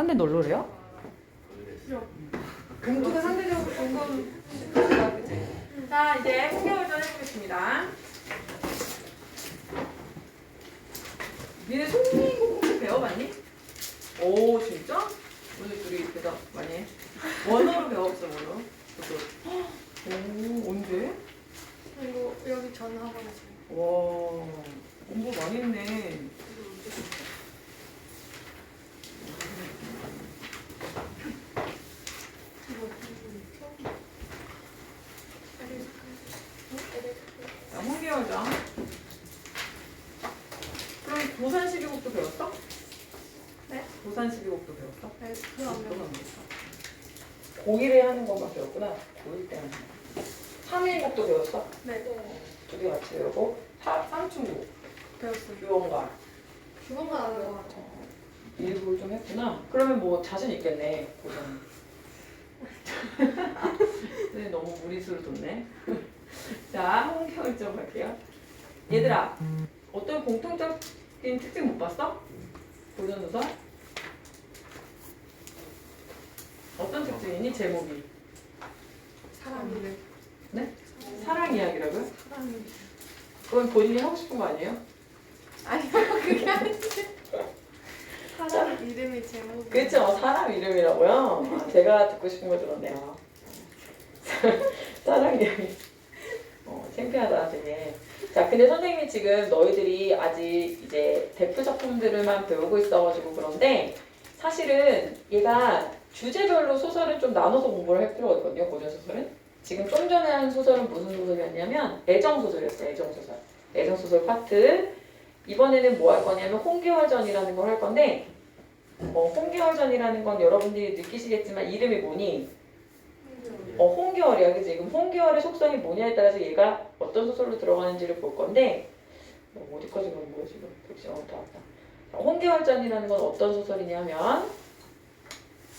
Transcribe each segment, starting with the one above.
딴데 널널해요? 봉투가 상대적으로 둥근 그치? 자, 이제 홍계월전 해보겠습니다. 니네 송민고 공식 배워봤니? 오, 진짜? 오늘 둘이 대답 많이 해. 원어로 배웠어, 원어. 오, 언제? 그리고 여기 전화번호 와, 공부 많이 했네. 자, 홍계월전. 그럼 도산 12곡도 배웠어? 네? 도산 12곡도 배웠어? 네, 그거 안 배워. 고1에 하는 것만 배웠구나. 고1 때 하는 거. 3일곡도 배웠어? 네. 두 개 같이 배우고. 삼중곡. 배웠어요. 교원가. 그것만 안 배워. 일부를 좀 했구나. 그러면 뭐 자신 있겠네. 도전. 네, 너무 무리수를 뒀네. 자, 홍계월전 갈게요. 얘들아, 어떤 공통적인 특징 못 봤어? 도전도서? 어떤 특징이니? 제목이. 사람이래. 네? 사랑 이야기라고요? 사람이. 그건 본인이 하고 싶은 거 아니에요? 아니요, 그게 아니지. 사람 이름이 제목이. 그렇죠. 사람 이름이라고요? 아, 제가 듣고 싶은 거 들었네요. 사랑 이야기. 창피하다 되게. 자, 근데 선생님이 지금 너희들이 아직 이제 대표 작품들만 배우고 있어가지고 그런데 사실은 얘가 주제별로 소설을 좀 나눠서 공부를 할 필요가 있거든요. 고전 소설은. 지금 좀 전에 한 소설은 무슨 소설이었냐면 애정소설이었어요. 애정소설. 애정소설 파트. 이번에는 뭐 할 거냐면 홍계월전이라는 걸 할 건데 홍계월전이라는 건 여러분들이 느끼시겠지만 이름이 뭐니? 홍계월이야. 그치? 그럼 홍계월의 속성이 뭐냐에 따라서 얘가 어떤 소설로 들어가는지를 볼 건데 어디까지 가는 거야 지금? 다 왔다. 자, 홍계월전이라는 건 어떤 소설이냐면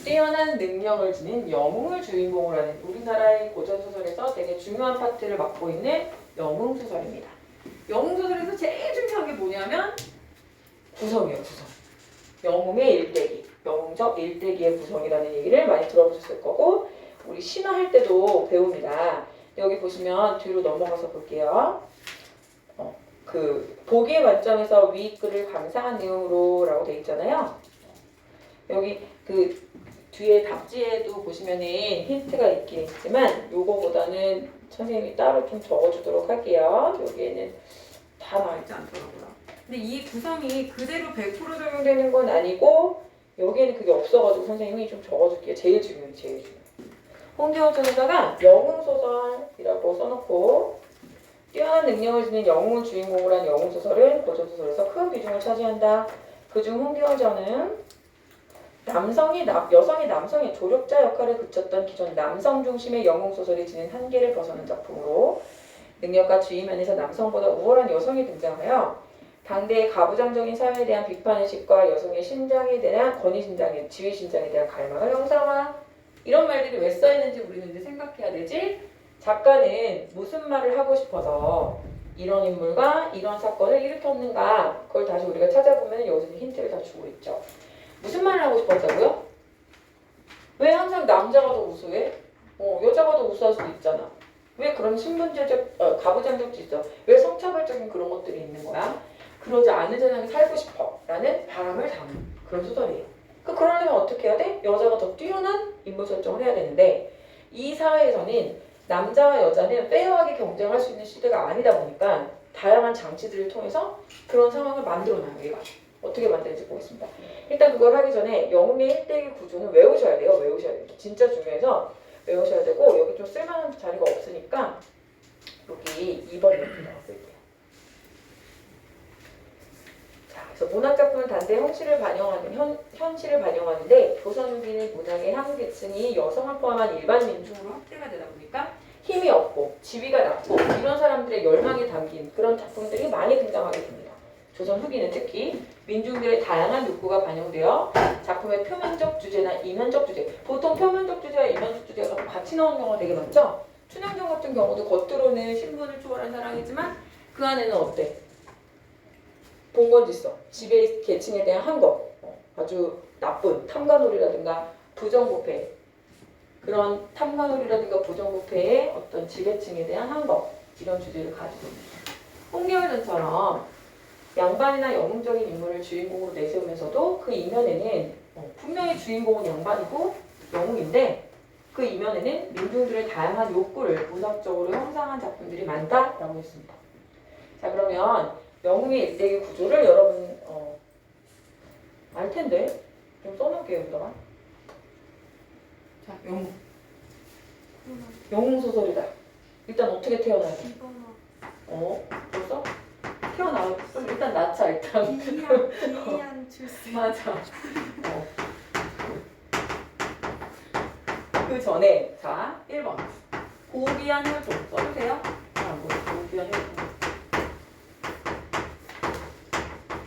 뛰어난 능력을 지닌 영웅을 주인공으로 하는 우리나라의 고전소설에서 되게 중요한 파트를 맡고 있는 영웅소설입니다. 영웅소설에서 제일 중요한 게 뭐냐면 구성이에요. 구성. 영웅의 일대기, 영웅적 일대기의 구성이라는 얘기를 많이 들어보셨을 거고 우리 신화할 때도 배웁니다. 여기 보시면 뒤로 넘어가서 볼게요. 그 보기의 관점에서 위 글을 감상한 내용으로 라고 되어 있잖아요. 여기 그 뒤에 답지에도 보시면은 힌트가 있긴 있지만 요거보다는 선생님이 따로 좀 적어주도록 할게요. 여기에는 다 나와있지 않더라고요. 근데 이 구성이 그대로 100% 적용되는 건 아니고 여기에는 그게 없어가지고 선생님이 좀 적어줄게요. 제일 중요해요. 제일 중요해요. 홍계월전에다가 영웅소설이라고 써놓고 뛰어난 능력을 지닌 영웅을 주인공으로 한 영웅소설은 고전소설에서 큰 비중을 차지한다. 그중 홍계월전은 여성이 남성의 조력자 역할을 그쳤던 기존 남성 중심의 영웅소설이 지닌 한계를 벗어난 작품으로 능력과 지위면에서 남성보다 우월한 여성이 등장하여 당대의 가부장적인 사회에 대한 비판의식과 여성의 신장에 대한 권위신장에 지위신장에 대한 갈망을 형상화. 이런 말들이 왜 써있는지 우리는 이제 생각해야 되지. 작가는 무슨 말을 하고 싶어서 이런 인물과 이런 사건을 일으켰는가 그걸 다시 우리가 찾아보면 여기서 힌트를 다 주고 있죠. 무슨 말을 하고 싶었다고요? 왜 항상 남자가 더 우수해? 여자가 더 우수할 수도 있잖아. 왜 그런 신분제적, 가부장적 질서, 왜 성차별적인 그런 것들이 있는 거야? 그러지 않은 세상에 살고 싶어 라는 바람을 담은 그런 소설이에요. 그러려면 어떻게 해야 돼? 여자가 더 뛰어난 인물 설정을 해야 되는데 이 사회에서는 남자와 여자는 페어하게 경쟁할 수 있는 시대가 아니다 보니까 다양한 장치들을 통해서 그런 상황을 만들어놔요. 얘가 어떻게 만드는지 보겠습니다. 일단 그걸 하기 전에 영웅의 일대기 구조는 외우셔야 돼요. 외우셔야 돼요. 진짜 중요해서 외우셔야 되고 여기 좀 쓸만한 자리가 없으니까 여기 2번 이렇게 쓸게요. 그래서 문학작품은 단대 현실을 반영하는 현실을 반영하는데 조선 후기는 문학의 한 계층이 여성을 포함한 일반 민중으로 확대가 되다 보니까 힘이 없고 지위가 낮고 이런 사람들의 열망이 담긴 그런 작품들이 많이 등장하게 됩니다. 조선 후기는 특히 민중들의 다양한 욕구가 반영되어 작품의 표면적 주제나 이면적 주제, 보통 표면적 주제와 이면적 주제가 같이 나오는 경우가 되게 많죠. 춘향전 같은 경우도 겉으로는 신분을 초월한 사랑이지만 그 안에는 어때? 봉건질서, 지배 계층에 대한 항거, 아주 나쁜 탐관오리라든가 부정부패 그런 탐관오리라든가 부정부패의 어떤 지배층에 대한 항법 이런 주제를 가지고 있습니다. 홍계월전처럼 양반이나 영웅적인 인물을 주인공으로 내세우면서도 그 이면에는 분명히 주인공은 양반이고 영웅인데 그 이면에는 민중들의 다양한 욕구를 문학적으로 형상한 작품들이 많다라고 했습니다. 자 그러면 영웅의 일대기 구조를 여러분 알 텐데 좀 써놓을게요 여기다가. 자 영웅 소설이다. 일단 어떻게 태어나야 돼? 벌써? 태어나 좀 일단 낳자 일단. 기이한 출생. 맞아. 그 전에 자 1번 고귀한 활동 써주세요. 고귀한 활동.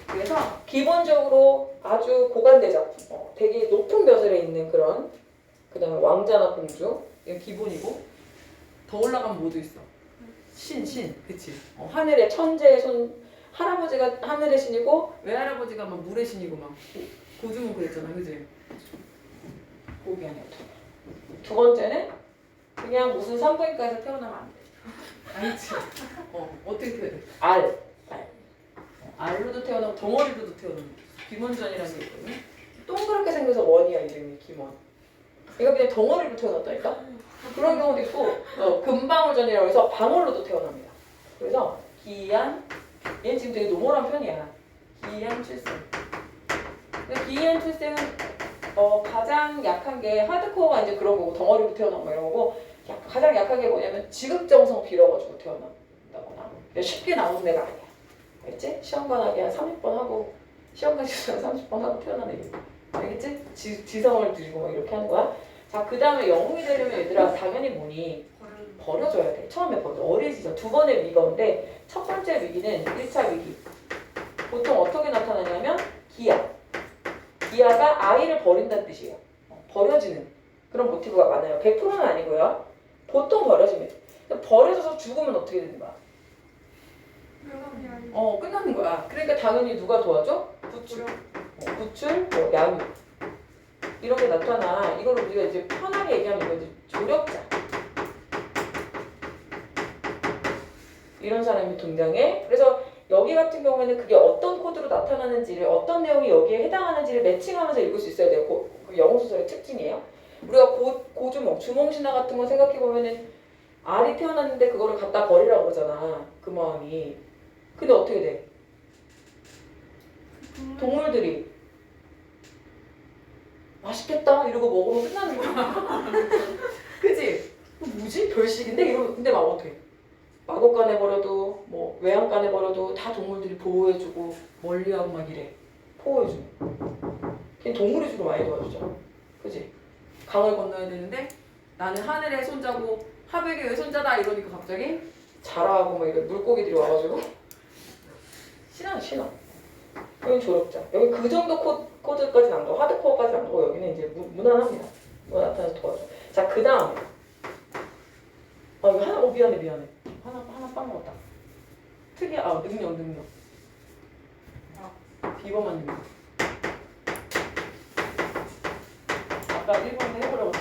그래서 기본적으로 아주 고관대작, 되게 높은 벼슬에 있는 그런 그 다음에 왕자나 공주 이건 기본이고 더 올라가면 뭐도 있어. 신, 그치? 하늘의 천재의 손 할아버지가 하늘의 신이고 외할아버지가 막 물의 신이고 막 고주문 그랬잖아, 그치? 고귀한 활동. 두 번째는 그냥 무슨 산부인과에서 태어나면 안 돼. 알지? 어떻게 태어나? 알로도 태어나고 덩어리로도 태어나고 김원전이라는 게 있거든. 동그랗게 생겨서 원이야 이름이 김원. 얘가 그냥 덩어리로 태어났다니까? 그런 경우도 있고 금방울전이라고 해서 방울로도 태어납니다. 그래서 기이한 얘는 지금 되게 노멀한 편이야. 기이한 출생. 근데 기이한 출생은 가장 약한 게 하드코어가 이제 그런 거고 덩어리로 태어난 거 이런 거고 가장 약한 게 뭐냐면 지극정성 빌어가지고 태어난다거나 쉽게 나오는 애가 아니야. 알겠지? 시험관하게 한 30번 하고 시험관에서 30번 하고 태어난 애기. 알겠지? 지성을 들이고 막 이렇게 하는 거야. 자, 그 다음에 영웅이 되려면 얘들아 당연히 뭐니? 버려줘야 돼. 처음에 버려. 어리지죠. 두 번의 위기인데 첫 번째 위기는 1차 위기. 보통 어떻게 나타나냐면 기아. 기아가 아이를 버린다는 뜻이에요. 버려지는 그런 모티브가 많아요. 100%는 아니고요. 보통 버려집니다. 버려져서 죽으면 어떻게 되는 거야? 끝나는 거야. 그러니까 당연히 누가 도와줘? 구출. 구출, 양육. 이런 게 나타나. 이걸 우리가 이제 편하게 얘기하면 이거 이제 조력자. 이런 사람이 등장해. 그래서 여기 같은 경우에는 그게 어떤 코드로 나타나는지를 어떤 내용이 여기에 해당하는지를 매칭하면서 읽을 수 있어야 돼요. 영웅소설의 특징이에요. 우리가 고주몽, 주몽신화 같은 거 생각해보면은 알이 태어났는데 그거를 갖다 버리라고 그러잖아. 그 마음이. 근데 어떻게 돼? 동물들이 맛있겠다 이러고 먹으면 끝나는 거야. 그치? 뭐지? 별식인데? 이러면 근데 막 어떻게? 마곡간에 버려도 뭐 외양간에 버려도 다 동물들이 보호해주고 멀리하고 막 이래. 포호해주고. 걔 동물이 주로 많이 도와주잖아. 그치? 강을 건너야 되는데 나는 하늘의 손자고 하백의 손자다 이러니까 갑자기 자라하고 막 이런 물고기들이 와가지고 신화. 여긴 조력자. 여기 그 정도 코드까지는 안 가고 하드코어까지는 안 가고 여기는 이제 무난합니다. 뭐 나타나서 도와줘. 자, 그 다음에 이거 하나, 미안해. 하나 빠먹었다. 능력. 비범한 능력. 아까 1번도 해보려고.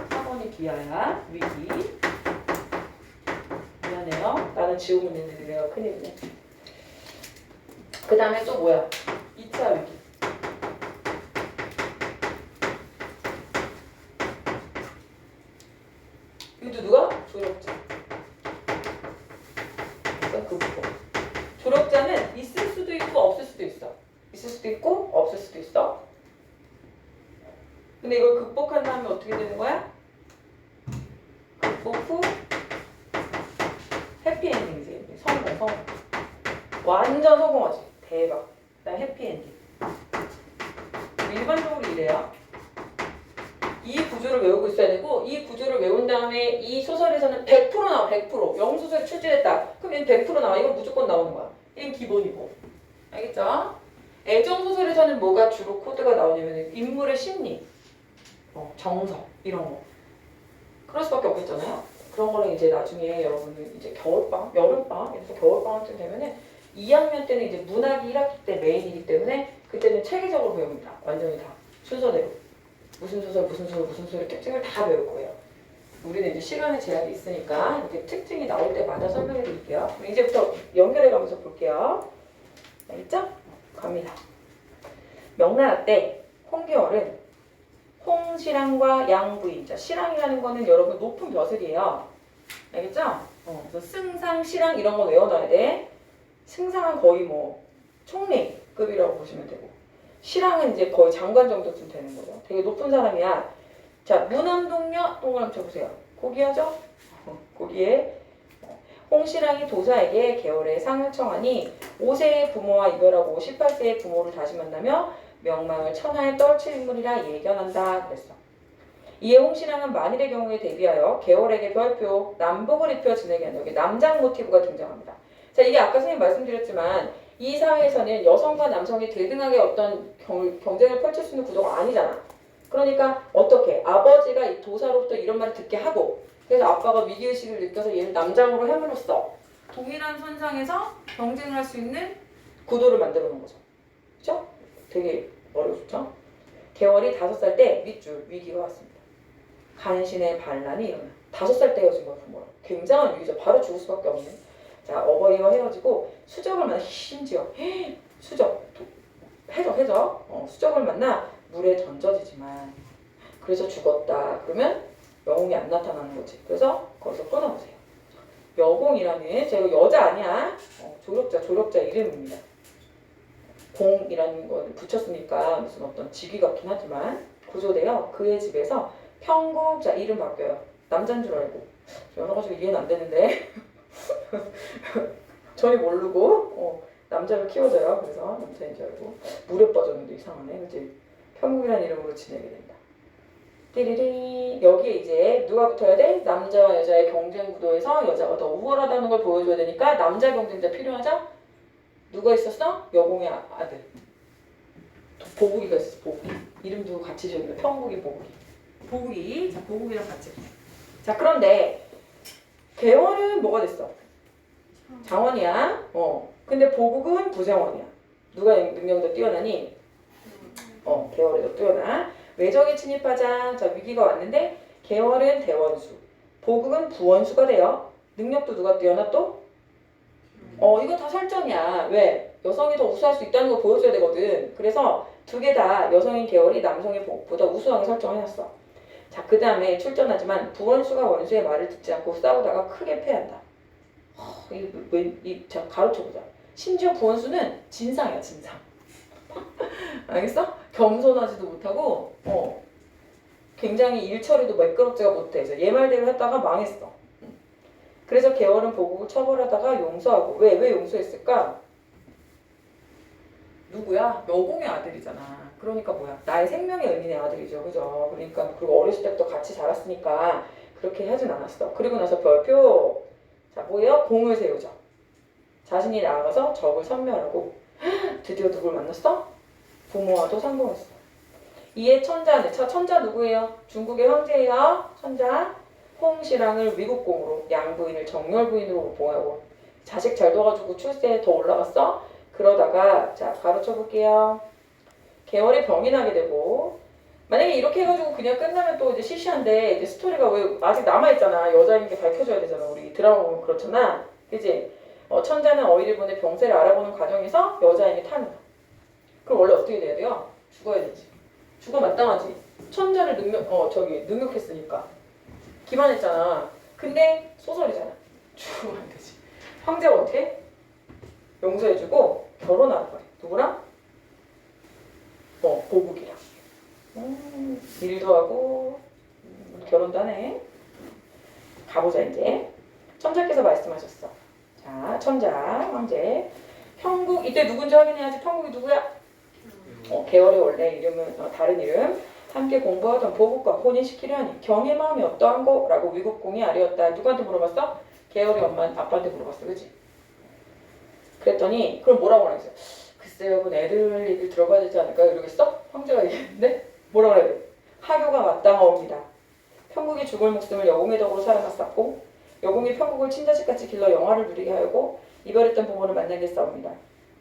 4번이 기아야. 위기. 미안해요. 나는 지우고 있는데 내가 큰일이네. 그 다음에 또 뭐야? 2차 위기. 이것도 누가? 조력자. 조력자는 있을 수도 있고 없을 수도 있어. 있을 수도 있고 없을 수도 있어. 근데 이걸 극복한 다음에 어떻게 되는 거야? 극복 후 해피엔딩이지. 성공. 완전 성공하지. 대박. 그다음 해피엔딩. 일반적으로 이래요. 이 구조를 외우고 있어야 되고 이 구조를 외운 다음에 이 소설에서는 100% 나와. 100%. 영웅소설이 출제됐다. 그럼 얘는 100% 나와. 이건 무조건 나오는 거야. 이건 기본이고. 알겠죠? 애정소설에서는 뭐가 주로 코드가 나오냐면 인물의 심리, 정서 이런 거. 그럴 수밖에 없겠잖아요. 그런 거는 이제 나중에 여러분은 이제 겨울방학, 여름방학, 이래서 겨울방학쯤 되면은 2학년 때는 이제 문학이 1학기 때 메인이기 때문에 그때는 체계적으로 배웁니다. 완전히 다 순서대로 무슨 소설 무슨 소설 무슨 소설 특징을 다 배울 거예요. 우리는 이제 시간의 제약이 있으니까 이렇게 특징이 나올 때마다 설명해 드릴게요. 이제부터 연결해 가면서 볼게요. 알겠죠? 갑니다. 명나라 때 홍계월은 홍시랑과 양부인. 자, 시랑이라는 거는 여러분 높은 벼슬이에요. 알겠죠? 그래서 승상, 시랑 이런 거 외워놔야 돼. 승상은 거의 뭐 총리급이라고 보시면 되고, 시랑은 이제 거의 장관 정도쯤 되는 거예요. 되게 높은 사람이야. 자, 무남동녀 동그라미 쳐보세요. 고기하죠? 고기에 홍시랑이 도사에게 계월의 상을 청하니 5세의 부모와 이별하고 18세의 부모를 다시 만나며 명망을 천하에 떨칠 인물이라 예견한다 그랬어. 이에 홍시랑은 만일의 경우에 대비하여 계월에게 별표 남복을 입혀 지내게 한다. 여기 남장 모티브가 등장합니다. 자, 이게 아까 선생님 말씀드렸지만 이 사회에서는 여성과 남성이 대등하게 어떤 경쟁을 펼칠 수 있는 구도가 아니잖아. 그러니까 어떻게 아버지가 이 도사로부터 이런 말을 듣게 하고, 그래서 아빠가 위기의식을 느껴서 얘를 남장으로 해물었어. 동일한 선상에서 경쟁을 할 수 있는 구도를 만들어 놓은 거죠. 그렇죠? 되게 어렵죠? 계월이 5살 때 밑줄 위기가 왔습니다. 간신의 반란이 일어나. 5살 때 헤어진 거야, 부모랑. 굉장한 위기죠. 바로 죽을 수밖에 없네. 자, 어버이와 헤어지고 수적을 만나. 심지어 수적 해적 수적을 만나 물에 던져지지만 그래서 죽었다. 그러면 영웅이 안 나타나는 거지. 그래서 거기서 끊어보세요. 여공이라는, 제가 여자 아니야. 조력자 이름입니다. 공이라는 걸 붙였으니까 무슨 어떤 직위 같긴 하지만 구조되어 그의 집에서 평국, 자 이름 바뀌어요. 남자인 줄 알고 여러 가지로 이해는 안 되는데 전혀 모르고 남자를 키워줘요. 그래서 남자인 줄 알고 무렵 버전도 이상하네. 그치? 평국이라는 이름으로 지내게 된다. 띠리리. 여기에 이제 누가 붙어야 돼? 남자와 여자의 경쟁 구도에서 여자가 더 우월하다는 걸 보여줘야 되니까 남자 경쟁자 필요하죠? 누가 있었어? 여공의 아들 보국이가 있었어. 보국이. 이름도 같이 지어요. 평국이 보국이. 보국이. 자, 보국이랑 같이. 자, 그런데 계월은 뭐가 됐어? 장원이야. 근데 보국은 부장원이야. 누가 능력이 더 뛰어나니? 계월이 더 뛰어나. 외적이 침입하자. 자, 위기가 왔는데 계월은 대원수, 보국은 부원수가 돼요. 능력도 누가 뛰어나 또? 이거 다 설정이야. 왜? 여성이 더 우수할 수 있다는 걸 보여줘야 되거든. 그래서 두 개 다 여성인 계월이 남성의 보국보다 우수하게 설정해놨어. 자, 그 다음에 출전하지만 부원수가 원수의 말을 듣지 않고 싸우다가 크게 패한다. 자, 가르쳐보자. 심지어 부원수는 진상이야, 진상. 알겠어? 겸손하지도 못하고, 굉장히 일 처리도 매끄럽지가 못해. 그래서 얘 말대로 했다가 망했어. 그래서 계월은 보국을 처벌하다가 용서하고. 왜 용서했을까? 누구야? 여공의 아들이잖아. 그러니까 뭐야? 나의 생명의 의미의 아들이죠. 그죠? 그러니까 그리고 어렸을 때부터 같이 자랐으니까 그렇게 하진 않았어. 그리고 나서 별표. 자, 뭐예요? 공을 세우죠. 자신이 나아가서 적을 섬멸하고. 드디어 누굴 만났어? 부모와도 상봉했어. 이에 천자는, 천자 누구예요? 중국의 황제예요. 천자. 홍시랑을 위국공으로, 양부인을 정열부인으로 보하고. 자식 잘 둬가지고 출세에 더 올라갔어. 그러다가 자, 가로쳐 볼게요. 계월이 병이 나게 되고, 만약에 이렇게 해가지고 그냥 끝나면 또 이제 시시한데, 이제 스토리가 왜 아직 남아있잖아. 여자인 게 밝혀져야 되잖아. 우리 드라마 보면 그렇잖아. 그지? 천자는 어이를 보내 병세를 알아보는 과정에서 여자임이 타는 거야. 그럼 원래 어떻게 돼야 돼요? 죽어야 되지. 죽어 마땅하지. 천자를 능욕했으니까. 기만했잖아. 근데 소설이잖아. 죽으면 안 되지. 황제가 어떻게? 용서해주고 결혼하는 거야. 누구랑? 보국이랑. 일도 하고 결혼도 하네. 가보자 이제. 천자께서 말씀하셨어. 자, 천자, 황제. 평국, 이때 누군지 확인해야지. 평국이 누구야? 계월의 원래 이름은 다른 이름. 함께 공부하던 보국과 혼인시키려 하니 경의 마음이 어떠한고? 라고 위국공이 아뢰었다. 누구한테 물어봤어? 계월이 아빠한테 물어봤어. 그치? 그랬더니 그럼 뭐라고 하겠어요? 글쎄요, 그건 애들 얘기를 들어봐야 되지 않을까요? 이러겠어? 황제가 얘기했는데 뭐라고 해야 돼? 하교가 마땅하옵니다. 평국이 죽을 목숨을 여공의 덕으로 살아났었고, 여공이 평국을 친자식같이 길러 영화를 누리게 하였고, 이별했던 부모를 만나게 싸웁니다.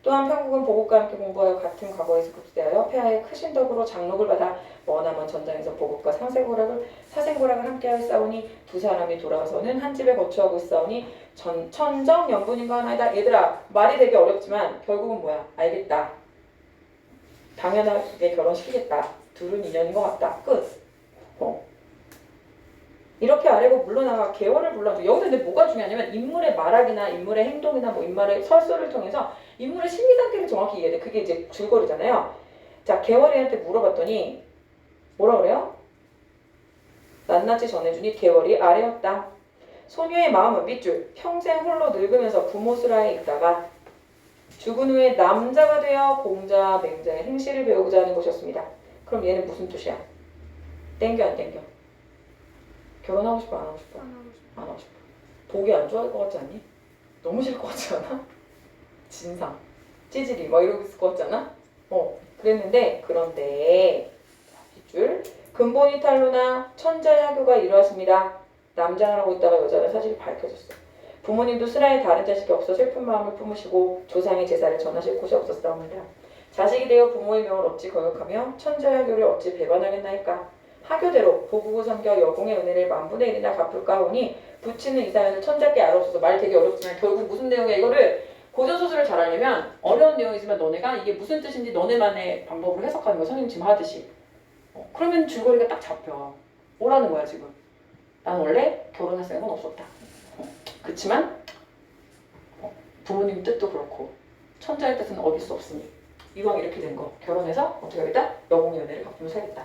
또한 평국은 보국과 함께 공부하여 같은 과거에서 급대하여 폐하의 크신 덕으로 장록을 받아 머나먼 전장에서 보국과 사생고락을 함께하여 싸우니 두 사람이 돌아와서는 한 집에 거주하고 있사오니 천정연분인가 하나이다. 얘들아 말이 되게 어렵지만 결국은 뭐야? 알겠다. 당연하게 결혼시키겠다. 둘은 인연인 것 같다. 끝. 이렇게 아래고 물러나가 계월을 불러줘. 여기서 근데 뭐가 중요하냐면 인물의 말하기나 인물의 행동이나 뭐 인물의 설설을 통해서 인물의 심리 상태를 정확히 이해해. 그게 이제 줄거리잖아요. 자, 계월이한테 물어봤더니 뭐라 그래요? 낱낱이 전해주니 계월이 아래였다. 소녀의 마음은 밑줄 평생 홀로 늙으면서 부모 슬하에 있다가 죽은 후에 남자가 되어 공자 맹자의 행실을 배우고자 하는 것이었습니다. 그럼 얘는 무슨 뜻이야? 땡겨 안 땡겨? 결혼하고 싶어 안 하고 싶어? 안 하고 싶어. 안 하고 싶어. 보기 안 좋아할 것 같지 않니? 너무 싫을 것 같지 않아? 진상, 찌질이 막 이러고 있을 것 같지 않아? 그랬는데 그런데 빗줄 근본이 탄로나 천자야교가 이러했습니다. 남자를 하고 있다가 여자는 사실이 밝혀졌어. 부모님도 슬하에 다른 자식이 없어 슬픈 마음을 품으시고 조상의 제사를 전하실 곳이 없었사옵니다. 자식이 되어 부모의 명을 어찌 거역하며 천자야교를 어찌 배반하겠나이까. 하교대로 보국을 섬겨 여공의 은혜를 만분의 1이나 갚을까 하오니 부치는 이 사연을 천자께 알아서서 말 되게 어렵지만 결국 무슨 내용이야. 이거를 고전소설을 잘 하려면 어려운 내용이지만 너네가 이게 무슨 뜻인지 너네만의 방법으로 해석하는 거야. 선생님 지금 하듯이. 그러면 줄거리가 딱 잡혀. 뭐라는 거야 지금. 난 원래 결혼할 생각은 없었다. 그렇지만 부모님 뜻도 그렇고 천자의 뜻은 어길 수 없으니 이왕 이렇게 된 거 결혼해서 어떻게 하겠다? 여공의 은혜를 갚으며 살겠다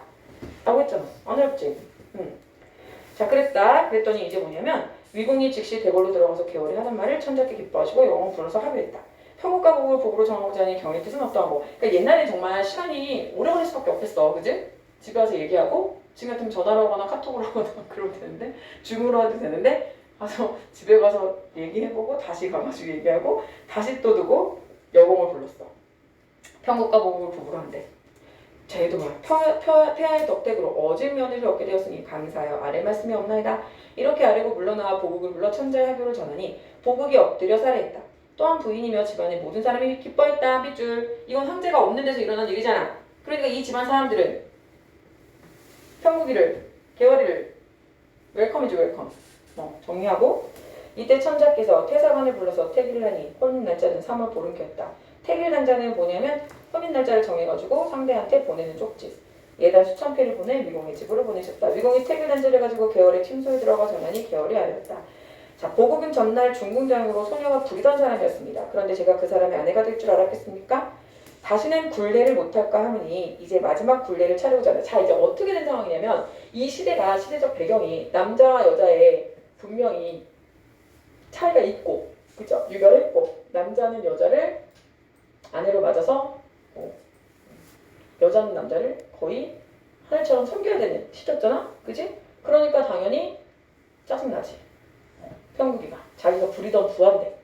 라고 했잖아. 안 어렵지? 자 그랬다. 그랬더니 이제 뭐냐면 위공이 즉시 대궐로 들어가서 계월이 하는 말을 천자께 기뻐하시고 영혼 불러서 합의했다. 평국과 보국을 복으로 정하고자 하니 경의 뜻은 어떠하고. 그러니까 옛날에 정말 시간이 오래 걸릴 수밖에 없겠어. 그지? 집에 가서 얘기하고 지금 같으면 전화로 하거나 카톡으로 하거나 그러면 되는데 줌으로 해도 되는데 가서 집에 가서 얘기해보고 다시 가가지고 얘기하고 다시 또 두고 여공을 불렀어. 평국과 보국을 복으로 한대. 자 얘도 뭐야. 폐하의 덕택으로 어진 며느리를 얻게 되었으니 감사하여 아래 말씀이 없나이다. 이렇게 아래고 물러나와 보국을 불러 천자의 하교를 전하니 보국이 엎드려 살해했다. 또한 부인이며 집안의 모든 사람이 기뻐했다. 밑줄. 이건 황제가 없는 데서 일어난 일이잖아. 그러니까 이 집안 사람들은 평국이를 계월이를 웰컴이지 웰컴. 정리하고 이때 천자께서 태사관을 불러서 택일을 하니 혼인 날짜는 3월 보름께였다. 택일 날짜는 뭐냐면 혼인 날짜를 정해가지고 상대한테 보내는 쪽지. 예단 수천 패를 보내 위공의 집으로 보내셨다. 위공이 택일 날짜를 가지고 계월의 침소에 들어가 전하니 계월이 알렸다. 자, 보국은 전날 중궁장으로 소녀가 부리던 사람이었습니다. 그런데 제가 그 사람의 아내가 될 줄 알았겠습니까? 다시는 굴레를 못할까 하니 이제 마지막 굴레를 차려오자 하네. 자 이제 어떻게 된 상황이냐면 이 시대가 시대적 배경이 남자와 여자의 분명히 차이가 있고 그죠? 유별했고 남자는 여자를 아내로 맞아서 여자는 남자를 거의 하늘처럼 섬겨야 되는 시대였잖아? 그지? 그러니까 당연히 짜증나지. 평국이가 자기가 부리던 부하인데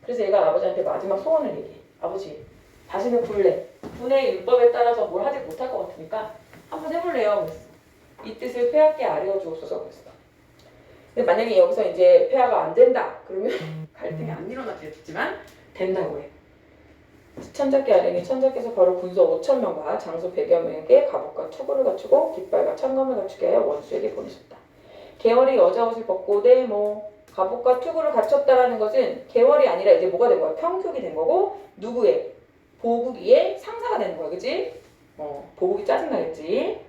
그래서 얘가 아버지한테 마지막 소원을 얘기해. 아버지 다시는 굴레 분의 율법에 따라서 뭘 하지 못할 것 같으니까 한번 해볼래요. 그랬어. 이 뜻을 폐하께 아뢰어 주옵소서 그랬어. 근데 만약에 여기서 이제 폐하가 안 된다 그러면 갈등이 안 일어나겠지만 된다고 해. 천자께 아뢰니 천자께서 바로 군소 5,000명과 장수 100여 명에게 갑옷과 투구를 갖추고 깃발과 창검을 갖추게 하여 원수에게 보내셨다. 계월이 여자 옷을 벗고 갑옷과 투구를 갖췄다라는 것은 계월이 아니라 이제 뭐가 된 거야? 평국이 된 거고 누구의? 보국이의 상사가 되는 거야. 그치? 보국이 짜증나겠지?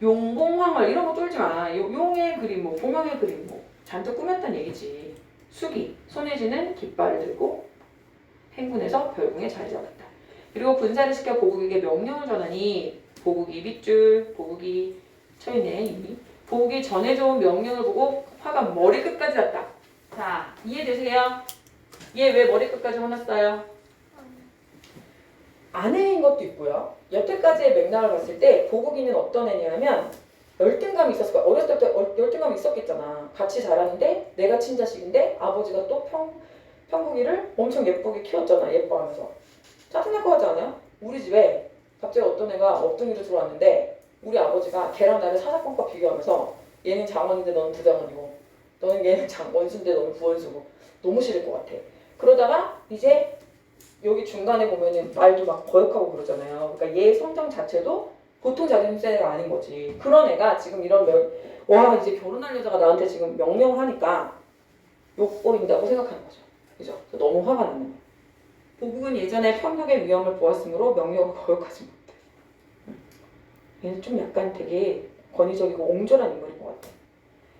용공황을 이런 거 쫄지 마. 용의 그림, 공황의 그림 잔뜩 꾸몄단 얘기지. 수기, 손에 쥐는 깃발을 들고 행군해서 별궁에 자리 잡았다. 그리고 군사를 시켜 보국에게 명령을 전하니 보국이 밑줄, 보국이 쳐있네 이미. 보국이 전해져온 명령을 보고 화가 머리끝까지 났다. 자, 이해되세요? 얘 왜 머리끝까지 화났어요? 아내인 것도 있고요. 여태까지의 맥락을 봤을 때 보국이는 어떤 애냐면 열등감이 있었을 거야. 어렸을 때부터 열등감이 있었겠잖아. 같이 자랐는데 내가 친자식인데 아버지가 또 평국이를 엄청 예쁘게 키웠잖아. 예뻐하면서. 짜증날 것 같지 않아요? 우리 집에 갑자기 어떤 애가 엎둥이로 들어왔는데 우리 아버지가 걔랑 나를 사사건건 비교하면서 얘는 장원인데 너는 부장원이고 너는 얘는 원수인데 너는 부원수고 너무 싫을 것 같아. 그러다가 이제 여기 중간에 보면은 말도 막 거역하고 그러잖아요. 그러니까 얘 성장 자체도 보통 자존심 애가 아닌 거지. 그런 애가 지금 와 이제 결혼할 여자가 나한테 지금 명령을 하니까 욕보인다고 생각하는 거죠. 그죠? 너무 화가 나는 거예요. 보국은 예전에 평력의 위험을 보았으므로 명령을 거역하지 못해. 얘는 좀 약간 되게 권위적이고 옹졸한 인물인 것 같아.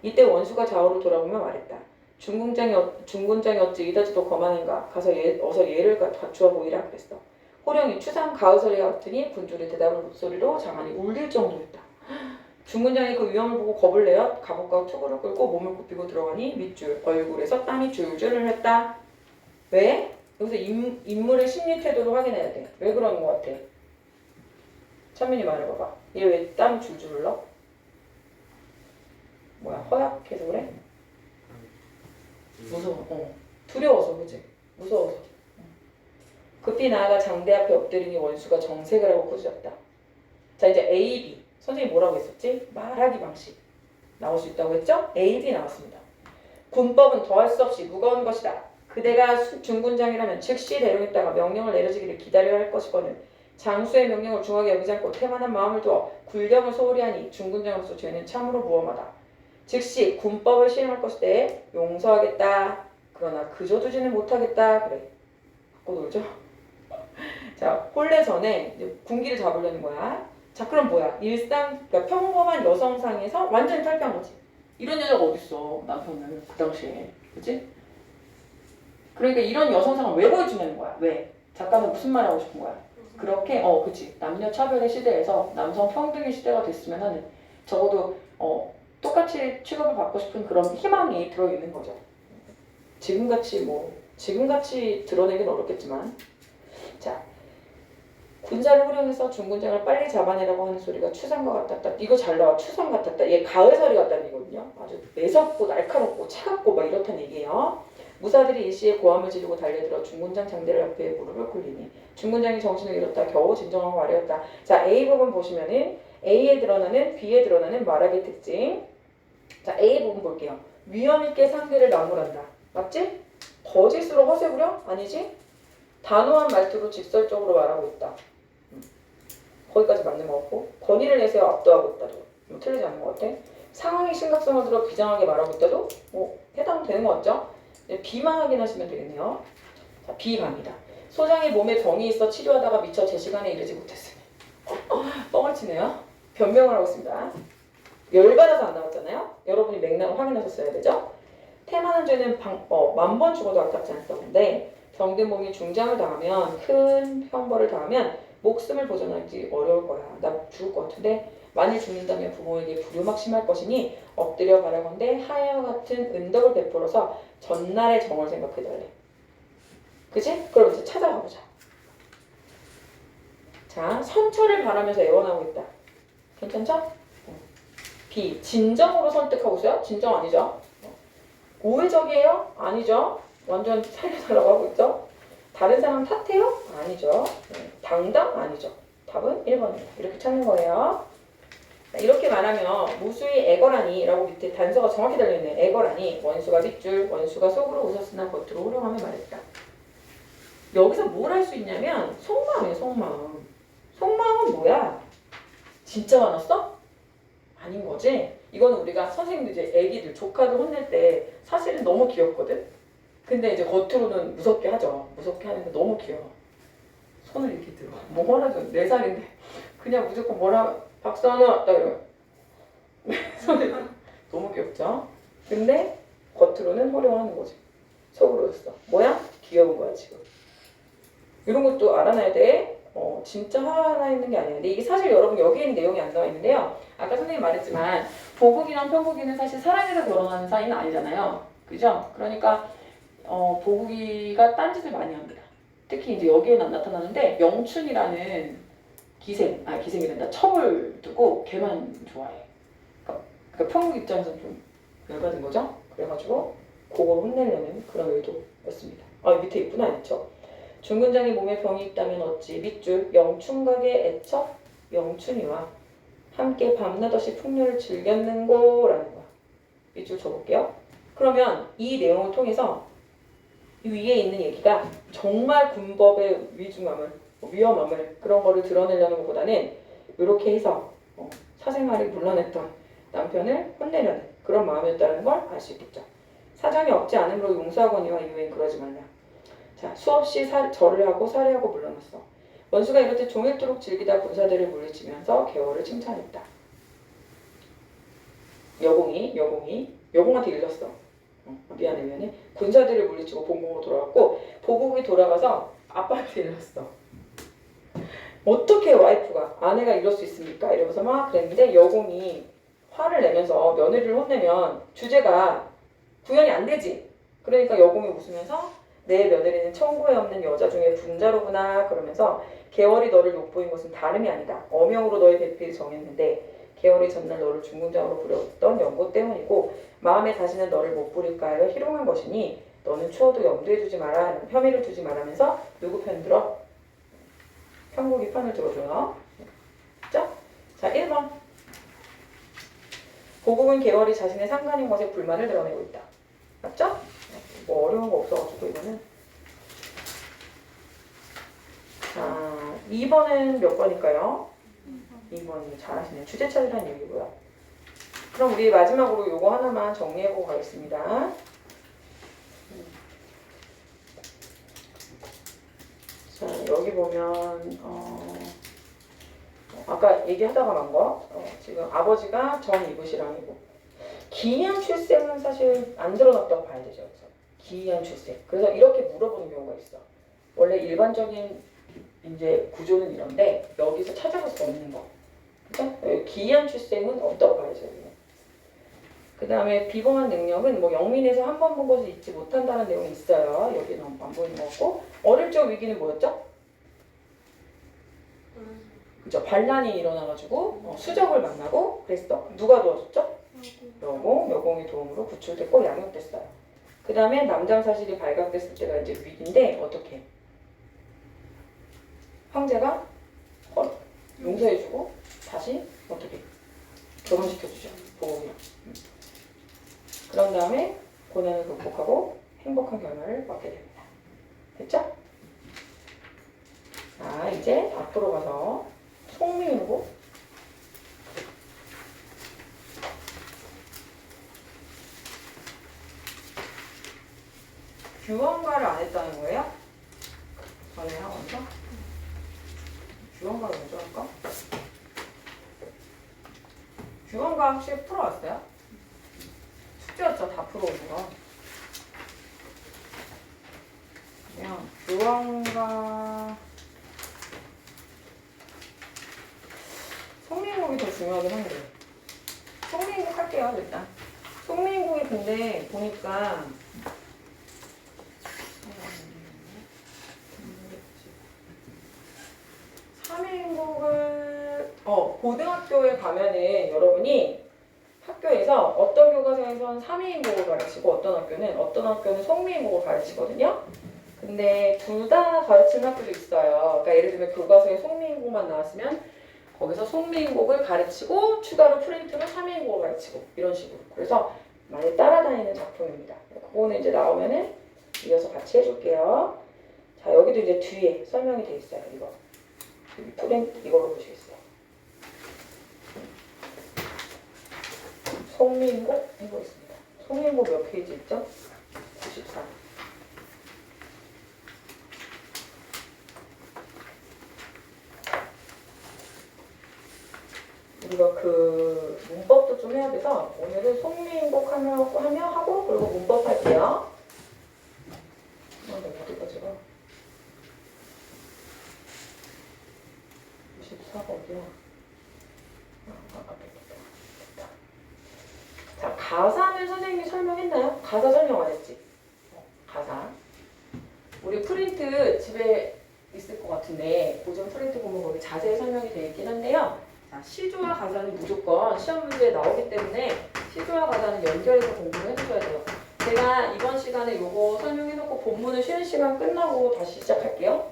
이때 원수가 좌우로 돌아보며 말했다. 중군장이 어찌 이다지도 거만한가? 가서 어서 예를 갖추어 보이라 그랬어. 호령이 추상 가을소리 같으니 군주의 대답을 목소리로 장안이 울릴 정도였다. 중군장이 그 위험을 보고 겁을 내어 갑옷과 투구를 끌고 몸을 굽히고 들어가니 밑줄 얼굴에서 땀이 줄줄 흘렀다. 왜? 여기서 인물의 심리 태도를 확인해야 돼. 왜 그러는 것 같아? 찬민이 말해봐봐. 얘 왜 땀이 줄줄 흘러? 뭐야 허약해서 그래? 무서워. 두려워서 그지? 무서워서. 급히 나아가 장대 앞에 엎드리니 원수가 정색을 하고 꾸짖었다. 자 이제 A, B. 선생님이 뭐라고 했었지? 말하기 방식. 나올 수 있다고 했죠? A, B 나왔습니다. 군법은 더할 수 없이 무거운 것이다. 그대가 중군장이라면 즉시 대령했다가 명령을 내려지기를 기다려야 할 것이거늘 장수의 명령을 중하게 여기지 않고 태만한 마음을 두어 굴령을 소홀히 하니 중군장으로서 죄는 참으로 무엄하다. 즉시 군법을 시행할 것이되 용서하겠다. 그러나 그저 두지는 못하겠다. 그래. 갖고 놀죠? 자, 혼례 전에 이제 군기를 잡으려는 거야. 자, 그럼 뭐야? 그러니까 평범한 여성상에서 완전히 탈피한 거지. 이런 여자가 어딨어, 남편을 그 당시에. 그치? 그러니까 이런 여성상을 왜 보여주냐는 거야. 왜? 작가는 무슨 말 하고 싶은 거야? 그렇게, 그치. 남녀 차별의 시대에서 남성 평등의 시대가 됐으면 하는 적어도, 똑같이 취급을 받고 싶은 그런 희망이 들어있는 거죠. 지금같이 드러내긴 어렵겠지만. 자, 군사를 활용해서 중군장을 빨리 잡아내라고 하는 소리가 추상과 같았다. 이거 잘 나와. 추상 같았다. 얘 가을살이 같다는 얘기거든요. 아주 매섭고 날카롭고 차갑고 막 이렇다는 얘기예요. 무사들이 일시에 고함을 지르고 달려들어 중군장 장대를 앞에 무릎을 꿇리니 중군장이 정신을 잃었다. 겨우 진정하고 아뢰었다. 자, A 부분 보시면은 A에 드러나는 B에 드러나는 말하기 특징. 자, A 부분 볼게요. 위험 있게 상대를 나무란다. 맞지? 거짓으로 허세 부려? 아니지? 단호한 말투로 직설적으로 말하고 있다. 거기까지 맞는 것 같고 권위를 내세워 압도하고 있다도 틀리지 않는 것 같아. 상황의 심각성을 들어 비장하게 말하고 있다도 해당되는 것 같죠? B만 확인하시면 되겠네요. 자, B 갑니다. 소장의 몸에 병이 있어 치료하다가 미처 제 시간에 이르지 못했으니 뻥을 치네요. 변명을 하고 있습니다. 열받아서 안 나왔잖아요. 여러분이 맥락을 확인하셨어야 되죠. 태만한 죄는 10,000번 죽어도 아깝지 않다. 근데 병든 몸이 중장을 당하면 큰 형벌을 당하면 목숨을 보존하기 어려울 거야. 나 죽을 것 같은데 만일 죽는다면 부모에게 불효막심할 것이니 엎드려 바라건대 하야와 같은 은덕을 베풀어서 전날의 정을 생각해달래. 그치? 그럼 이제 찾아가보자. 자, 선처를 바라면서 애원하고 있다. 괜찮죠? B. 진정으로 설득하고 있어요? 진정 아니죠? 우회적이에요? 아니죠? 완전 살려달라고 하고 있죠? 다른 사람 탓해요? 아니죠. 당당? 아니죠. 답은 1번입니다. 이렇게 찾는 거예요. 이렇게 말하면 무수히 애걸하니 라고 밑에 단서가 정확히 달려있네요. 애걸하니 원수가 빗줄, 원수가 속으로 웃었으나 겉으로 호령하며 말했다. 여기서 뭘 할 수 있냐면 속마음이에요. 속마음. 속마음은 뭐야? 진짜 화났어? 아닌 거지? 이거는 우리가 선생님들 이제 애기들 조카들 혼낼 때 사실은 너무 귀엽거든? 근데 이제 겉으로는 무섭게 하죠. 무섭게 하는데 너무 귀여워. 손을 이렇게 들어. 뭐 하나도 4살인데 그냥 무조건 박수 하나 왔다 이러면 손을 너무 귀엽죠? 근데 겉으로는 호령하는 거지. 속으로 했어. 뭐야? 귀여운 거야 지금. 이런 것도 알아놔야 돼. 진짜 화나 있는 게 아니야. 근데 이게 사실 여러분 여기에는 내용이 안 나와 있는데요. 아까 선생님이 말했지만 보국이랑 평국이는 사실 사랑해서 결혼하는 사이는 아니잖아요. 그죠? 그러니까 보국이가 딴짓을 많이 합니다. 특히 이제 여기에는 안 나타나는데 영춘이라는 기생이란다. 첩을 두고 걔만 좋아해. 그러니까 평국 입장에서는 좀 열받은 거죠. 그래가지고 그걸 혼내려는 그런 의도였습니다. 밑에 있구나 했죠. 중군장의 몸에 병이 있다면 어찌 밑줄 영춘각의 애척 영춘이와 함께 밤낮없이 풍류를 즐겼는고라는 거야. 밑줄 줘볼게요. 그러면 이 내용을 통해서 위에 있는 얘기가 정말 군법의 위험함을 그런 거를 드러내려는 것보다는 이렇게 해서 사생활이 물러냈던 남편을 혼내려는 그런 마음이었다는 걸 알 수 있겠죠. 사정이 없지 않으므로 용서하거니와 이후엔 그러지 말라. 자, 수없이 절을 하고 살해하고 물러났어. 원수가 이럴 때 종일토록 즐기다 군사들을 물리치면서 개월을 칭찬했다. 여공한테 일렀어. 미안해. 군사들을 물리치고 본국으로 돌아갔고 보국이 돌아가서 아빠한테 일렀어. 어떻게 와이프가 아내가 이럴 수 있습니까? 이러면서 막 그랬는데 여공이 화를 내면서 며느리를 혼내면 주제가 구현이 안 되지. 그러니까 여공이 웃으면서 내 며느리는 천국에 없는 여자 중에 분자로구나 그러면서 개월이 너를 욕보인 것은 다름이 아니다. 어명으로 너의 배필을 정했는데 개월이 전날 너를 중궁장으로 부렸던 연고 때문이고 마음에 다시는 너를 못 부릴까 하여 희롱한 것이니 너는 추워도 염두에 두지 마라 혐의를 두지 말라면서 누구 편 들어? 형국이 편을 들어줘요. 그죠? 자 1번 보국은 개월이 자신의 상관인 것에 불만을 드러내고 있다. 맞죠? 뭐 어려운 거 없어가지고 이거는 자 2번은 몇 번일까요? 2번 잘하시네요. 주제 찾으라는 얘기고요. 그럼 우리 마지막으로 요거 하나만 정리해보고 가겠습니다. 자 여기 보면 아까 얘기하다가 만 거 지금 아버지가 전이부신랑이고 기이한 출생은 사실 안 드러났다고 봐야 되죠. 그래서 기이한 출생. 그래서 이렇게 물어보는 경우가 있어. 원래 일반적인 이제 구조는 이런데 여기서 찾아볼 수 없는 거. 그죠? 기이한 출생은 없다고 봐야죠. 그 다음에 비범한 능력은 뭐 영민에서 한 번 본 것을 잊지 못한다는 내용이 있어요. 여기는 안 보이는 거고 어릴 적 위기는 뭐였죠? 그죠? 반란이 일어나가지고 수적을 만나고 그랬어. 누가 도와줬죠? 여공의 도움으로 구출됐고 양육됐어요. 그 다음에 남장 사실이 발각됐을 때가 이제 위기인데 어떻게? 황제가 용서해주고 다시 어떻게? 결혼시켜주죠. 보험이랑. 그런 다음에 고난을 극복하고 행복한 결말을 맞게 됩니다. 됐죠? 자, 이제 앞으로 가서 송미인고 규원가를 안 했다는 거예요? 전에 학원에서? 규원가를 먼저 할까? 규원가 혹시 풀어왔어요? 숙제였죠? 다 풀어오는 거. 그냥 규원가 송민국이 더 중요하긴 한데 송민국 할게요 일단. 송민국이 근데 보니까 삼인국을 고등학교에 가면은 여러분이 학교에서 어떤 교과서에서는 삼인국을 가르치고 어떤 학교는 송민국을 가르치거든요. 근데 둘 다 가르치는 학교도 있어요. 그러니까 예를 들면 교과서에 송민국만 나왔으면 거기서 송민국을 가르치고 추가로 프린트로 삼인국을 가르치고 이런 식으로. 그래서 많이 따라다니는 작품입니다. 그거는 이제 나오면은 이어서 같이 해줄게요. 자 여기도 이제 뒤에 설명이 돼 있어요. 이거 프린트 이걸로 보시겠어요. 송민국 해보겠습니다. 송민국 몇 페이지 있죠? 94. 우리가 그 문법도 좀 해야 돼서 오늘은 송민국 하며 하고 그리고 문법 할게요. 내가 어디까지가? 94가 어디야? 됐다. 자, 가사는 선생님이 설명했나요? 가사 설명 안 했지? 가사. 우리 프린트 집에 있을 것 같은데 고전 프린트 보면 거기 자세히 설명이 되어 있긴 한데요. 자, 시조와 가사는 무조건 시험 문제에 나오기 때문에 시조와 가사는 연결해서 공부를 해주셔야 돼요. 제가 이번 시간에 요거 설명해놓고 본문은 쉬는 시간 끝나고 다시 시작할게요.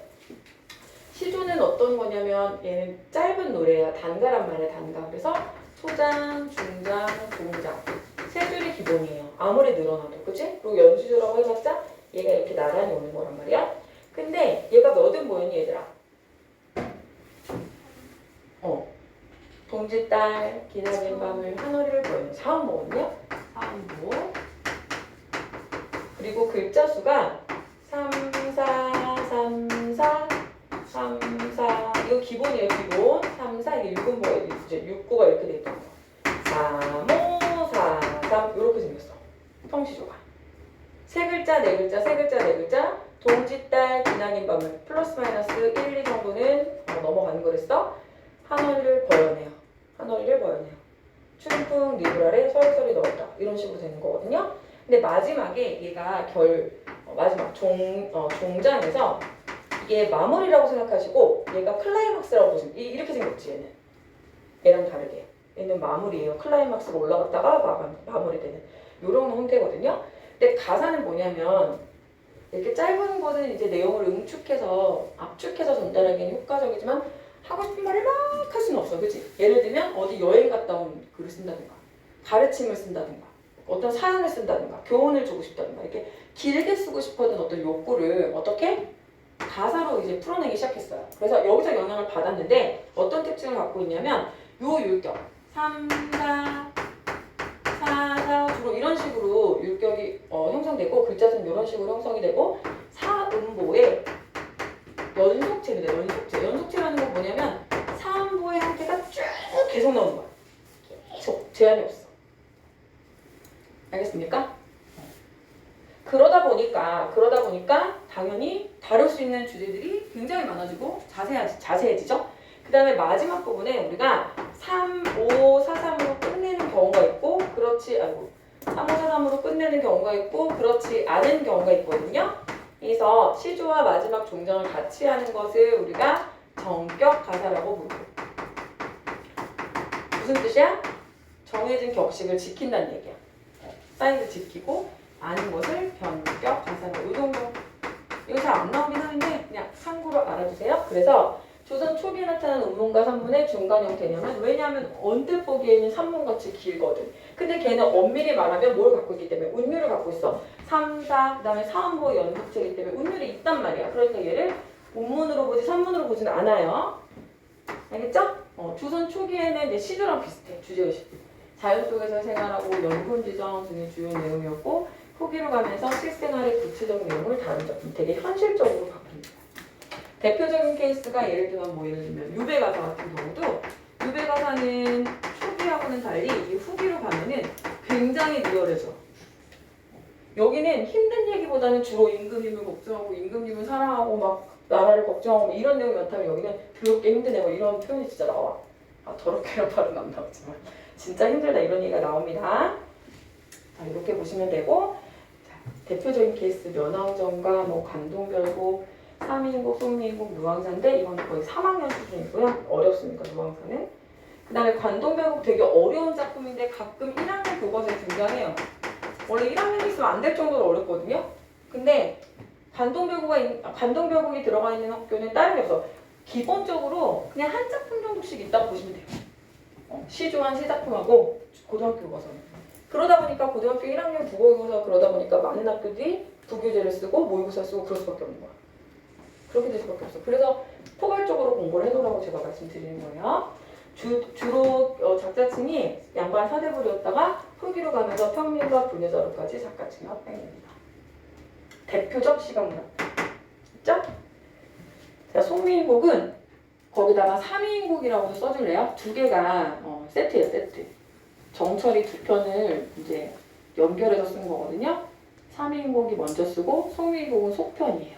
시조는 어떤 거냐면 얘는 짧은 노래야. 단가란 말이야. 단가. 그래서 소장, 중장, 동장 세 줄이 기본이에요. 아무리 늘어나도. 그치? 그리고 연주조라고 해봤자 얘가 이렇게 나란히 오는 거란 말이야. 근데 얘가 몇은 뭐였니 얘들아? 동짓달 기나긴 밤을 하늘을 보이는 사음 뭐였냐? 사음보. 그리고 글자 수가 3, 4, 3, 4, 3, 4 이거 기본이에요 기본. 3, 4 이게 6은 뭐예요? 이제 6, 9가 이렇게 돼 있던 거. 3, 5, 4, 3 이렇게 생겼어. 평시조가. 세 글자, 네 글자, 세 글자, 네 글자. 동짓달 기나긴 밤을 플러스 마이너스 1, 2 정도는 넘어가는 거랬어. 한원리를 버려내요. 한원리를 버려내요. 추림풍 니불 아래 서리서리 넣었다. 이런 식으로 되는 거거든요. 근데 마지막에 얘가 마지막 종장에서 이게 마무리라고 생각하시고 얘가 클라이막스라고 보시면 이렇게 생겼지 얘는. 얘랑 다르게. 얘는 마무리예요. 클라이막스로 올라갔다가 마무리되는 이런 형태거든요. 근데 가사는 뭐냐면 이렇게 짧은 거는 이제 내용을 응축해서 압축해서 전달하기는 효과적이지만 하고 싶은 말을 막 할 수는 없어. 그치? 예를 들면 어디 여행 갔다 온 글을 쓴다든가 가르침을 쓴다든가 어떤 사연을 쓴다든가 교훈을 주고 싶다든가 이렇게 길게 쓰고 싶어하는 어떤 욕구를 어떻게? 가사로 이제 풀어내기 시작했어요. 그래서 여기서 영향을 받았는데 어떤 특징을 갖고 있냐면 요 율격 3, 4, 4, 4 주로 이런 식으로 율격이 형성되고 글자수는 이런 식으로 형성이 되고 사음보의 연속체입니다. 연속체라는 건 뭐냐면 사음보의 형태가 쭉 계속 나오는 거야. 계속 제한이 없어. 알겠습니까? 그러다 보니까 당연히 다룰 수 있는 주제들이 굉장히 많아지고 자세해지죠. 그 다음에 마지막 부분에 우리가 3, 5, 4, 3으로 끝내는 경우가 있고 3, 5, 4, 3으로 끝내는 경우가 있고 그렇지 않은 경우가 있거든요. 그래서 시조와 마지막 종장을 같이 하는 것을 우리가 정격 가사라고 부르고 무슨 뜻이야? 정해진 격식을 지킨다는 얘기야. 사이즈 지키고 아닌 것을 변격 가사라고 이 정도. 이거 잘 안 나오긴 하는데 그냥 참고로 알아두세요. 그래서 조선 초기에 나타난 음문과 산문의 중간 형태냐면 왜냐하면 언뜻 보기에는 산문같이 길거든. 근데 걔는 엄밀히 말하면 뭘 갖고 있기 때문에 운율을 갖고 있어. 3, 4, 그 다음에 사음보 연속체이기 때문에 운율이 있단 말이야. 그러니까 얘를 운문으로 보지 산문으로 보지는 않아요. 알겠죠? 조선 초기에는 이제 시조랑 비슷해. 주제의식. 자연 속에서 생활하고 연금지정 등의 주요 내용이었고 후기로 가면서 실생활의 구체적인 내용을 다룬 작품. 되게 현실적으로 바뀝니다. 대표적인 케이스가 예를 들면 유배가사 같은 경우도 유배가사는 초기하고는 달리 이 후기로 가면은 굉장히 리얼해져. 여기는 힘든 얘기보다는 주로 임금님을 걱정하고 임금님을 사랑하고 막 나라를 걱정하고 이런 내용이 많다면 여기는 더럽게 힘드네 이런 표현이 진짜 나와. 더럽게란 말은 안 나오지만 진짜 힘들다 이런 얘기가 나옵니다. 자, 이렇게 보시면 되고 자, 대표적인 케이스 면왕정과 관동별곡, 삼인곡, 송미인곡, 누왕사인데 이건 거의 3학년 수준이고요. 어렵습니까 누왕사는. 그 다음에 관동별곡 되게 어려운 작품인데 가끔 1학년 교과서에 등장해요. 원래 1학년 있으면 안 될 정도로 어렵거든요. 근데 관동별곡이 들어가 있는 학교는 다른 게 없어. 기본적으로 그냥 한 작품 정도씩 있다고 보시면 돼요. 시조 한 시작품하고 고등학교 교과서는. 그러다 보니까 고등학교 1학년 국어교과서 그러다 보니까 많은 학교들이 부교재를 쓰고 모의고사를 쓰고 그럴 수밖에 없는 거야. 그렇게 될 수밖에 없어. 그래서 포괄적으로 공부를 해놓으라고 제가 말씀드리는 거예요. 주로 작자층이 양반 사대부리였다가 후기로 가면서 평민과 분여자로까지 작가층이 확장됩니다. 대표적 시각문학. 있죠? 자, 송미인곡은 거기다가 삼위인곡이라고도 써줄래요? 두 개가 세트예요, 세트. 정철이 두 편을 이제 연결해서 쓴 거거든요. 삼위인곡이 먼저 쓰고 송미인곡은 속편이에요.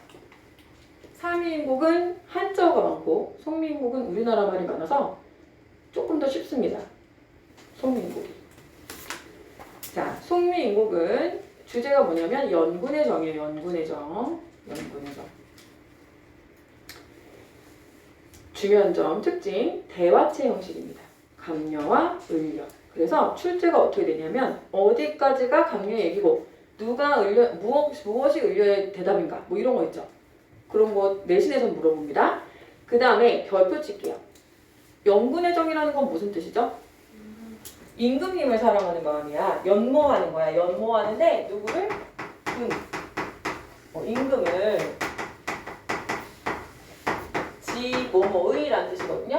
삼위인곡은 한자어가 많고 송미인곡은 우리나라 말이 많아서 조금 더 쉽습니다. 송미인곡이. 자, 송미인곡은 주제가 뭐냐면 연군의 정이에요. 연군의 정. 중요한 점, 특징, 대화체 형식입니다. 강려와 을려. 그래서 출제가 어떻게 되냐면 어디까지가 강려 얘기고 누가 을려, 무엇이 을려의 대답인가 뭐 이런 거 있죠. 그런 거 내신에서 물어봅니다. 그 다음에 별표 칠게요. 연군의 정이라는 건 무슨 뜻이죠? 임금님을 사랑하는 마음이야. 연모하는 거야. 연모하는데 누구를? 임금을 지뭐뭐의란 뜻이거든요.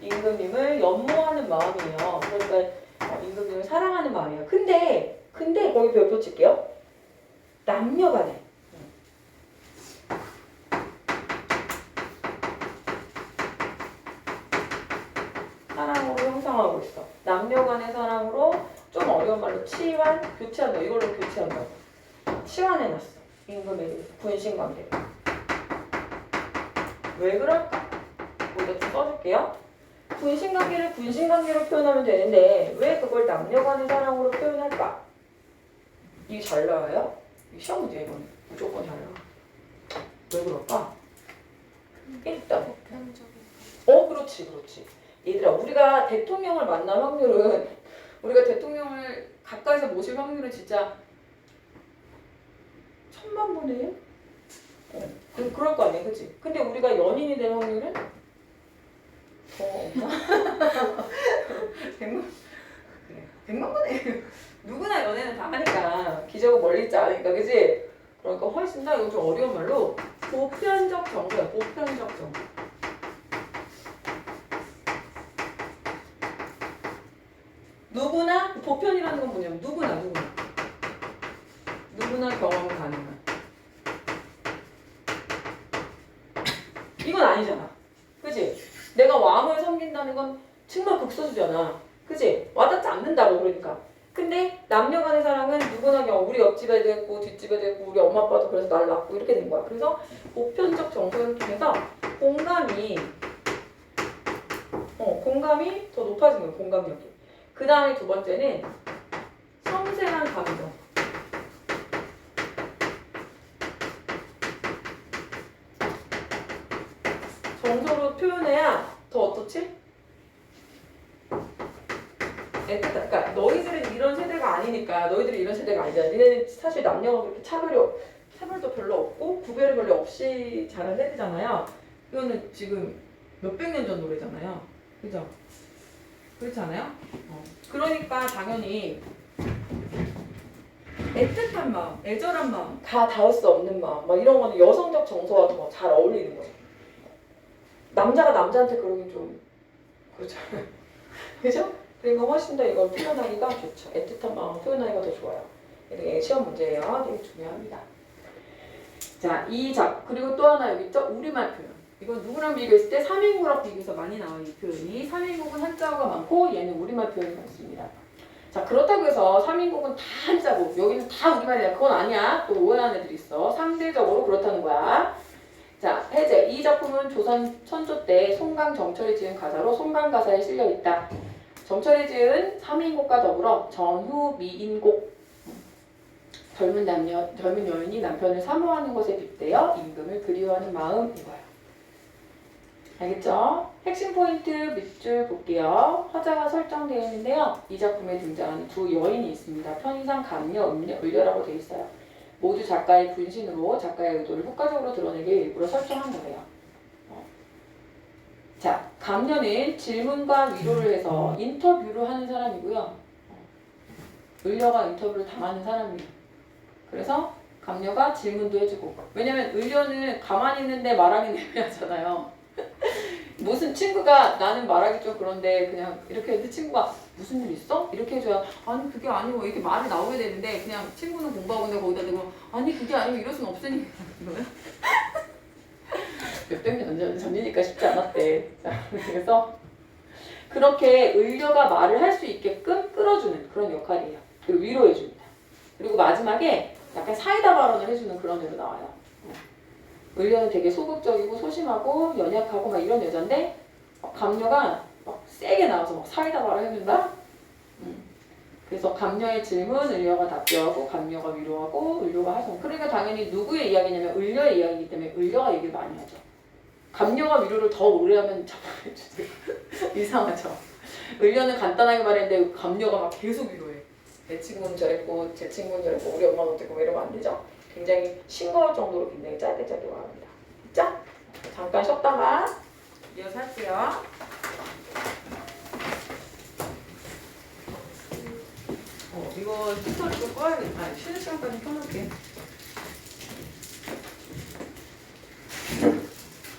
임금님을 연모하는 마음이에요. 그러니까 임금님을 사랑하는 마음이에요. 근데 거기 별표 칠게요. 남녀간에 사랑으로 형성하고 있어. 남녀간의 사랑으로 좀 어려운 말로 치환, 교체한다. 이걸로 교체한다고. 치환해놨어. 임금에 대해서 군신관계를. 왜 그럴까? 이거 좀 써줄게요. 군신관계를 군신관계로 표현하면 되는데 왜 그걸 남녀간의 사랑으로 표현할까? 이게 잘 나와요? 이게 시험 문제 이거는 무조건 잘 나와. 왜 그럴까? 일단 보편적인 그렇지. 얘들아, 우리가 대통령을 만날 확률은 우리가 대통령을 가까이서 모실 확률은 진짜 1000만 분의 1? 그럴 거 아니야, 그치? 근데 우리가 연인이 될 확률은 더 없나? 100만, 그래. 100만 분의 1. 누구나 연애는 다 하니까 기적은 멀리 있지 않으니까, 그치? 그러니까 훨씬 더 이거 좀 어려운 말로 보편적 정서야, 보편적 정서. 누구나, 보편이라는 건 뭐냐면 누구나 경험 가능한. 이건 아니잖아. 그치? 내가 왕을 섬긴다는 건 정말 극소수잖아. 그치? 와닿지 않는다고 그러니까. 근데 남녀 간의 사랑은 누구나 경험. 우리 옆집에도 했고 뒷집에도 했고 우리 엄마 아빠도 그래서 날 낳고 이렇게 된 거야. 그래서 보편적 정서를 통해서 공감이 더 높아진 거예요. 공감력이. 그 다음에 두 번째는 섬세한 감정. 정서로 표현해야 더 어떻지? 그러니까 너희들은 이런 세대가 아니니까 너희들이 이런 세대가 아니잖아. 니네는 사실 남녀가 그렇게 차별도 별로 없고 구별이 별로 없이 자란 세대잖아요. 이거는 지금 몇백 년 전 노래잖아요. 그죠? 그렇지 않아요? 그러니까 당연히 애틋한 마음, 애절한 마음, 다 닿을 수 없는 마음, 막 이런 거는 여성적 정서와 더 잘 어울리는 거죠. 남자가 남자한테 그러긴 좀 그렇잖아요. 그죠? 그러니까 훨씬 더 이걸 표현하기가 좋죠. 애틋한 마음을 표현하기가 더 좋아요. 이게 시험 문제예요. 되게 중요합니다. 자, 그리고 또 하나 여기 있죠? 우리말 표현. 이건 누구랑 비교했을 때 3인국랑 비교해서 많이 나와요. 이 표현이. 3인국은 한자어가 많고 얘는 우리말 표현이 많습니다. 자, 그렇다고 해서 3인국은 다 한자고 여기는 다 우리말이야. 그건 아니야. 또 오해하는 애들이 있어. 상대적으로 그렇다는 거야. 자, 해제. 이 작품은 조선 천조 때 송강 정철이 지은 가사로 송강가사에 실려 있다. 정철이 지은 3인곡과 더불어 전후 미인곡 젊은 여인이 남편을 사모하는 것에 빗대어 임금을 그리워하는 마음 이거야. 알겠죠? 핵심 포인트 밑줄 볼게요. 화자가 설정되어 있는데요. 이 작품에 등장하는 두 여인이 있습니다. 편의상 감녀, 을려라고 되어 있어요. 모두 작가의 분신으로 작가의 의도를 효과적으로 드러내기 일부러 설정한 거예요. 자, 감녀는 질문과 위로를 해서 인터뷰를 하는 사람이고요. 을려가 인터뷰를 당하는 사람이에요. 그래서 감녀가 질문도 해주고. 왜냐면 을려는 가만히 있는데 말하기 내외하잖아요. 무슨 친구가 나는 말하기 좀 그런데 그냥 이렇게 해도 친구가 무슨 일 있어? 이렇게 해줘야 아니 그게 아니고 이렇게 말이 나오게 되는데 그냥 친구는 공부하고 있는데 거기다 대고 아니 그게 아니고 이럴 순 없으니까 이거는 몇백 년 전이니까 쉽지 않았대. 자, 그래서 그렇게 을려가 말을 할 수 있게끔 끌어주는 그런 역할이에요. 그리고 위로해줍니다. 그리고 마지막에 약간 사이다 발언을 해주는 그런 애로 나와요. 을려는 되게 소극적이고 소심하고 연약하고 막 이런 여잔데 감녀가 막 세게 나와서 막 사이다 발언 해준다. 그래서 감녀의 질문 을려가 답변하고 감녀가 위로하고 을려가 하성. 그러니까 당연히 누구의 이야기냐면 을려의 이야기이기 때문에 을려가 얘기를 많이 하죠. 감녀가 위로를 더 오래 하면 참 이상하죠. 을려는 간단하게 말했는데 감녀가 막 계속 위로해. 내 친구는 저랬고 제 친구는 저랬고 우리 엄마는 어땠고 이러면 안 되죠. 굉장히 싱거울 정도로 굉장히 짧게 말합니다. 자, 잠깐 쉬었다가 이어서 할게요. 이거 히터를 좀 꺼야겠다. 쉬는 시간까지 켜놓을게.